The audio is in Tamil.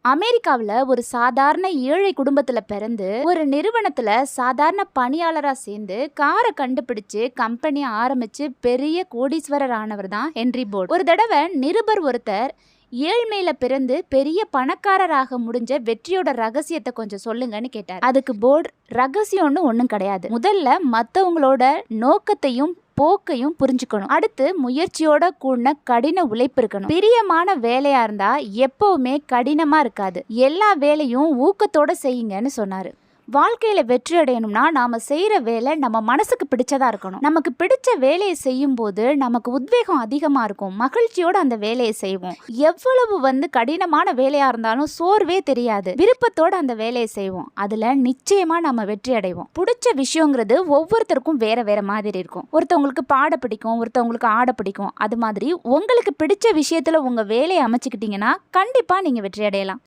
அமெரிக்காவில் ஒரு சாதாரண ஏழை குடும்பத்துல பிறந்து ஒரு நிறுவனத்துல சாதாரண பணியாளரா சேர்ந்து காரை கண்டுபிடிச்சு கம்பெனி ஆரம்பிச்சு பெரிய கோடீஸ்வரர் ஆனவர் தான் ஹென்றி போர்ட். ஒரு தடவை நிருபர் ஒருத்தர் ஏழ்மையில பிறந்து பெரிய பணக்காரராக முடிஞ்ச வெற்றியோட ரகசியத்தை கொஞ்சம் சொல்லுங்கன்னு கேட்டார். அதுக்கு போர்டு, ரகசியம்னு ஒன்றும் கிடையாது, முதல்ல மற்றவங்களோட நோக்கத்தையும் போக்கையும் புரிஞ்சுக்கணும், அடுத்து முயற்சியோட கூடின கடின உழைப்பு இருக்கணும், பிரியமான வேலையா இருந்தா எப்பவுமே கடினமா இருக்காது, எல்லா வேலையும் ஊக்கத்தோட செய்யுங்கன்னு சொன்னாரு. வாழ்க்கையில வெற்றி அடையணும்னா நாம செய்யற வேலை நம்ம மனசுக்கு பிடிச்சதா இருக்கணும். நமக்கு பிடிச்ச வேலையை செய்யும் போது நமக்கு உத்வேகம் அதிகமா இருக்கும், மகிழ்ச்சியோட அந்த வேலையை செய்வோம். எவ்வளவு கடினமான வேலையா இருந்தாலும் சோர்வே தெரியாது, விருப்பத்தோட அந்த வேலையை செய்வோம். அதுல நிச்சயமா நம்ம வெற்றி அடைவோம். பிடிச்ச விஷயங்கிறது ஒவ்வொருத்தருக்கும் வேற வேற மாதிரி இருக்கும். ஒருத்தவங்களுக்கு பாட பிடிக்கும், ஒருத்தவங்களுக்கு ஆட பிடிக்கும். அது மாதிரி உங்களுக்கு பிடிச்ச விஷயத்துல உங்க வேலையை அமைச்சுக்கிட்டீங்கன்னா கண்டிப்பா நீங்க வெற்றி அடையலாம்.